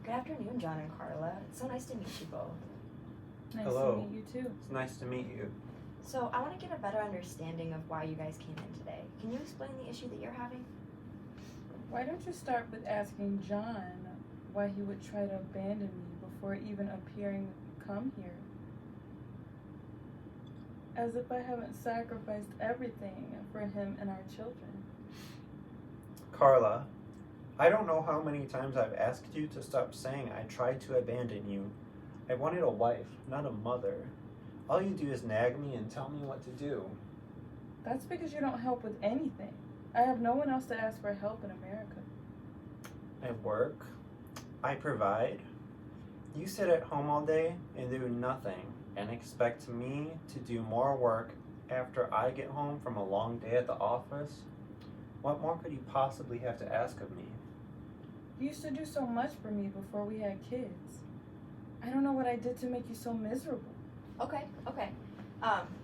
Good afternoon, John and Carla. It's so nice to meet you both. Nice Hello. to meet you too. It's nice to meet you. So, I want to get a better understanding of why you guys came in today. Can you explain the issue that you're having? Why don't you start with asking John why he would try to abandon me before even appearing to come here? As if I haven't sacrificed everything for him and our children. Carla, I don't know how many times I've asked you to stop saying I tried to abandon you. I wanted a wife, not a mother. All you do is nag me and tell me what to do. That's because you don't help with anything. I have no one else to ask for help in America. I work. I provide. You sit at home all day and do nothing and expect me to do more work after I get home from a long day at the office? What more could you possibly have to ask of me? You used to do so much for me before we had kids. I don't know what I did to make you so miserable. Okay.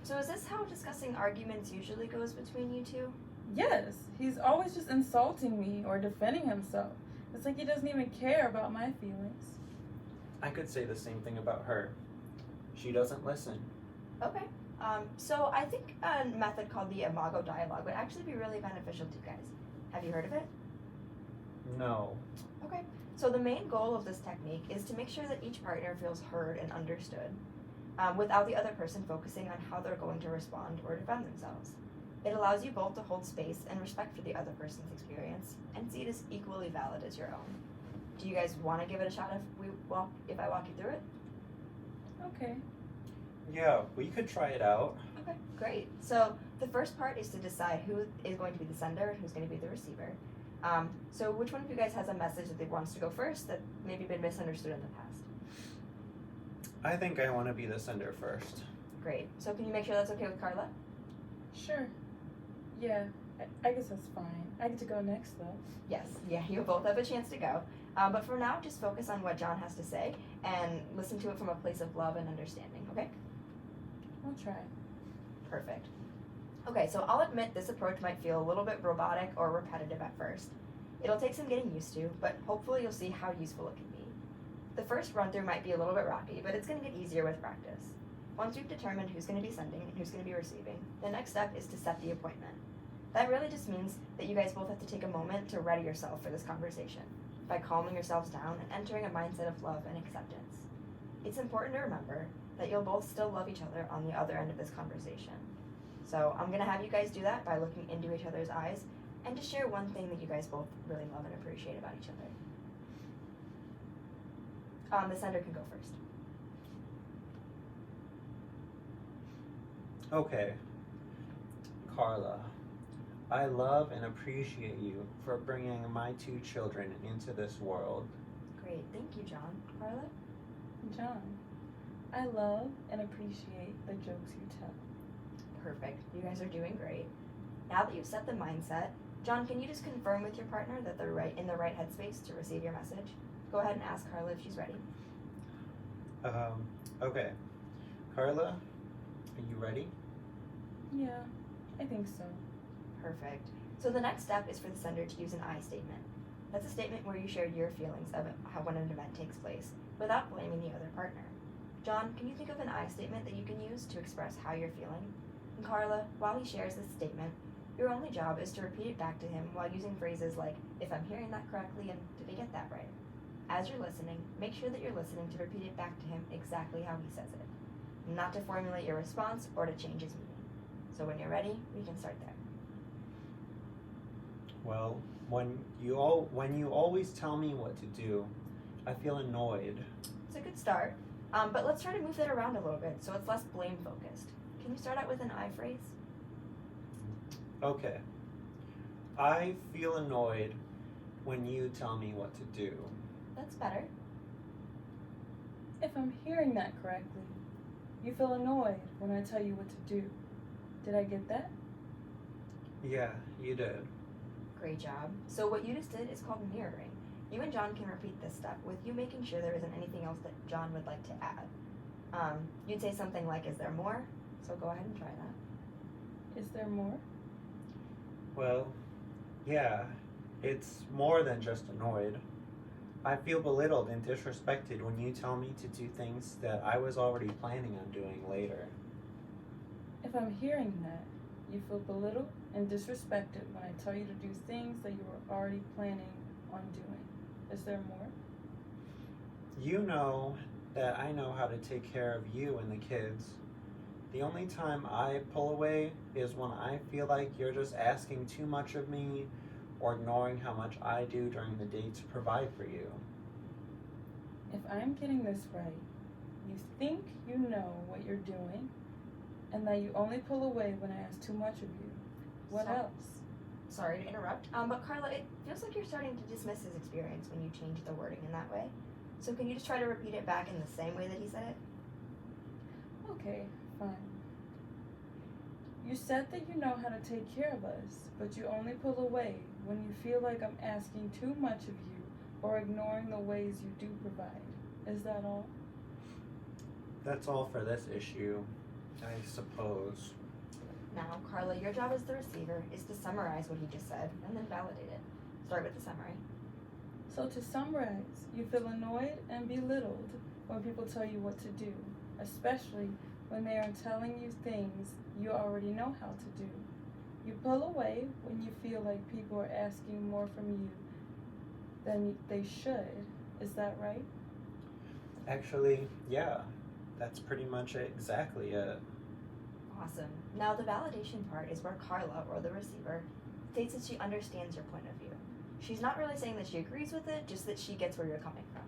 So is this how discussing arguments usually goes between you two? Yes, he's always just insulting me or defending himself. It's like he doesn't even care about my feelings. I could say the same thing about her. She doesn't listen. Okay. So I think a method called the Imago dialogue would actually be really beneficial to you guys. Have you heard of it? No. Okay. So the main goal of this technique is to make sure that each partner feels heard and understood, without the other person focusing on how they're going to respond or defend themselves. It allows you both to hold space and respect for the other person's experience and see it as equally valid as your own. Do you guys want to give it a shot if I walk you through it? Okay. Yeah, we could try it out. Okay, great. So the first part is to decide who is going to be the sender and who's going to be the receiver. So which one of you guys has a message that they wants to go first that maybe been misunderstood in the past? I think I want to be the sender first. Great. So can you make sure that's okay with Carla? Sure. Yeah, I guess that's fine. I get to go next, though. Yes. Yeah, you both have a chance to go. But for now, just focus on what John has to say and listen to it from a place of love and understanding, okay? I'll try. Perfect. Okay, so I'll admit this approach might feel a little bit robotic or repetitive at first. It'll take some getting used to, but hopefully you'll see how useful it can be. The first run-through might be a little bit rocky, but it's going to get easier with practice. Once you've determined who's going to be sending and who's going to be receiving, the next step is to set the appointment. That really just means that you guys both have to take a moment to ready yourself for this conversation by calming yourselves down and entering a mindset of love and acceptance. It's important to remember that you'll both still love each other on the other end of this conversation. So I'm going to have you guys do that by looking into each other's eyes and to share one thing that you guys both really love and appreciate about each other. The sender can go first. Okay. Carla, I love and appreciate you for bringing my 2 children into this world. Great, thank you, John. Carla? John, I love and appreciate the jokes you tell. Perfect. You guys are doing great. Now that you've set the mindset, John, can you just confirm with your partner that they're in the right headspace to receive your message? Go ahead and ask Carla if she's ready. Okay. Carla, are you ready? Yeah, I think so. Perfect. So the next step is for the sender to use an I statement. That's a statement where you share your feelings of how when an event takes place without blaming the other partner. John, can you think of an I statement that you can use to express how you're feeling? And Carla, while he shares this statement, your only job is to repeat it back to him while using phrases like, if I'm hearing that correctly and did I get that right? As you're listening, make sure that you're listening to repeat it back to him exactly how he says it, not to formulate your response or to change his meaning. So when you're ready, we can start there. Well, when you always tell me what to do, I feel annoyed. It's a good start, but let's try to move that around a little bit so it's less blame focused. Can you start out with an I phrase? Okay. I feel annoyed when you tell me what to do. That's better. If I'm hearing that correctly, you feel annoyed when I tell you what to do. Did I get that? Yeah, you did. Great job. So what you just did is called mirroring. You and John can repeat this step with you making sure there isn't anything else that John would like to add. You'd say something like, is there more? So go ahead and try that. Is there more? Well, yeah, it's more than just annoyed. I feel belittled and disrespected when you tell me to do things that I was already planning on doing later. If I'm hearing that, you feel belittled and disrespected when I tell you to do things that you were already planning on doing. Is there more? You know that I know how to take care of you and the kids. The only time I pull away is when I feel like you're just asking too much of me or ignoring how much I do during the day to provide for you. If I'm getting this right, you think you know what you're doing and that you only pull away when I ask too much of you. What else? Sorry to interrupt, but Carla, it feels like you're starting to dismiss his experience when you change the wording in that way. So can you just try to repeat it back in the same way that he said it? Okay, fine. You said that you know how to take care of us, but you only pull away when you feel like I'm asking too much of you or ignoring the ways you do provide. Is that all? That's all for this issue, I suppose. Now, Carla, your job as the receiver is to summarize what he just said and then validate it. Start with the summary. So to summarize, you feel annoyed and belittled when people tell you what to do, especially when they are telling you things you already know how to do. You pull away when you feel like people are asking more from you than they should. Is that right? Actually, yeah, that's pretty much exactly it. Awesome. Now, the validation part is where Carla, or the receiver, states that she understands your point of view. She's not really saying that she agrees with it, just that she gets where you're coming from.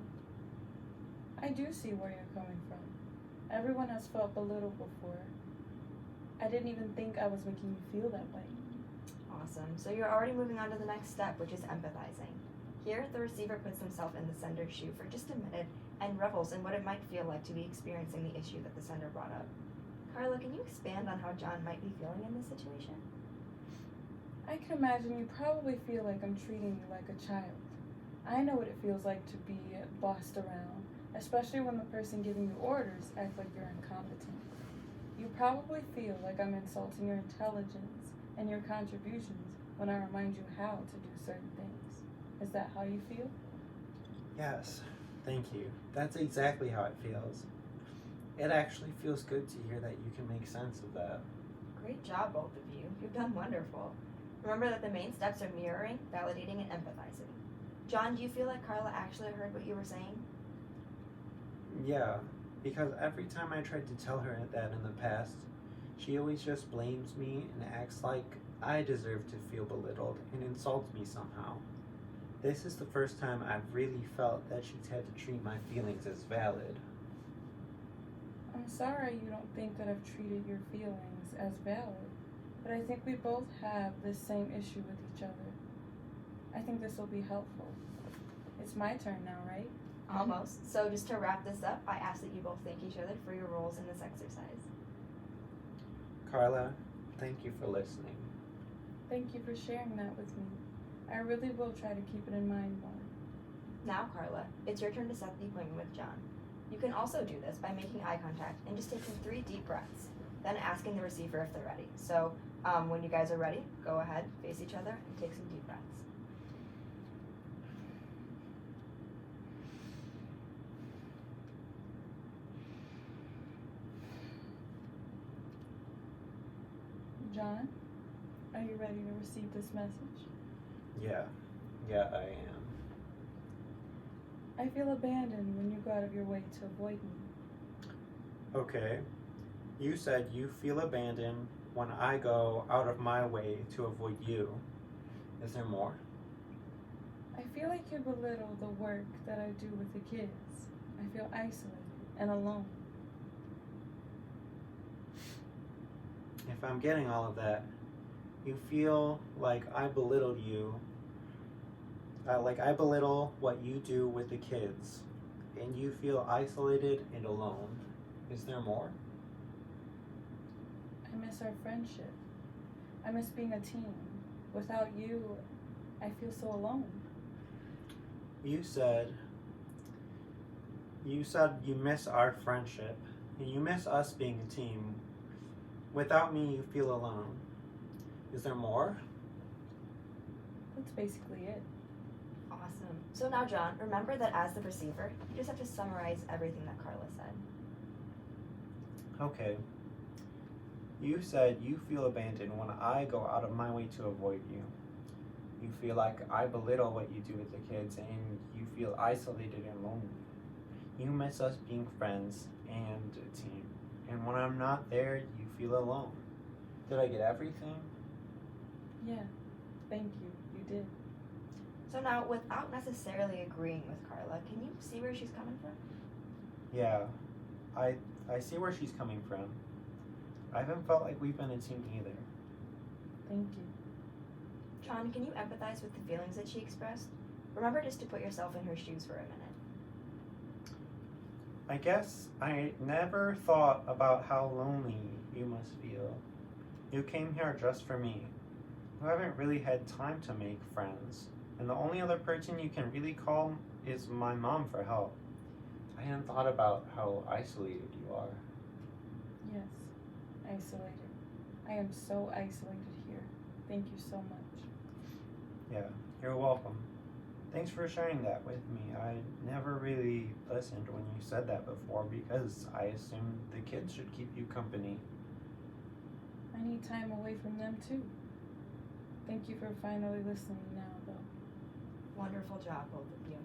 I do see where you're coming from. Everyone has felt belittled before. I didn't even think I was making you feel that way. Awesome. So you're already moving on to the next step, which is empathizing. Here, the receiver puts himself in the sender's shoe for just a minute and revels in what it might feel like to be experiencing the issue that the sender brought up. Carla, can you expand on how John might be feeling in this situation? I can imagine you probably feel like I'm treating you like a child. I know what it feels like to be bossed around, especially when the person giving you orders acts like you're incompetent. You probably feel like I'm insulting your intelligence and your contributions when I remind you how to do certain things. Is that how you feel? Yes, thank you. That's exactly how it feels. It actually feels good to hear that you can make sense of that. Great job, both of you. You've done wonderful. Remember that the main steps are mirroring, validating, and empathizing. John, do you feel like Carla actually heard what you were saying? Yeah, because every time I tried to tell her that in the past, she always just blames me and acts like I deserve to feel belittled and insults me somehow. This is the first time I've really felt that she's had to treat my feelings as valid. I'm sorry you don't think that I've treated your feelings as valid, but I think we both have this same issue with each other. I think this will be helpful. It's my turn now, right? Almost. So just to wrap this up, I ask that you both thank each other for your roles in this exercise. Carla, thank you for listening. Thank you for sharing that with me. I really will try to keep it in mind more. Now, Carla, it's your turn to set the appointment with John. You can also do this by making eye contact and just taking 3 deep breaths, then asking the receiver if they're ready. So when you guys are ready, go ahead, face each other, and take some deep breaths. John, are you ready to receive this message? Yeah, I am. I feel abandoned when you go out of your way to avoid me. Okay. You said you feel abandoned when I go out of my way to avoid you. Is there more? I feel like you belittle the work that I do with the kids. I feel isolated and alone. If I'm getting all of that, you feel like I belittle you. Like I belittle what you do with the kids, and you feel isolated and alone. Is there more? I miss our friendship. I miss being a team. Without you, I feel so alone. You said you miss our friendship, and you miss us being a team. Without me, you feel alone. Is there more? That's basically it. Awesome. So now, John, remember that as the receiver, you just have to summarize everything that Carla said. Okay. You said you feel abandoned when I go out of my way to avoid you. You feel like I belittle what you do with the kids, and you feel isolated and lonely. You miss us being friends and a team. And when I'm not there, you feel alone. Did I get everything? Yeah, thank you. You did. So now, without necessarily agreeing with Carla, can you see where she's coming from? Yeah, I see where she's coming from. I haven't felt like we've been a team either. Thank you. John, can you empathize with the feelings that she expressed? Remember just to put yourself in her shoes for a minute. I guess I never thought about how lonely you must feel. You came here just for me. You haven't really had time to make friends. And the only other person you can really call is my mom for help. I hadn't thought about how isolated you are. Yes, isolated. I am so isolated here. Thank you so much. Yeah, you're welcome. Thanks for sharing that with me. I never really listened when you said that before because I assumed the kids should keep you company. I need time away from them too. Thank you for finally listening now, though. Wonderful job, both of you.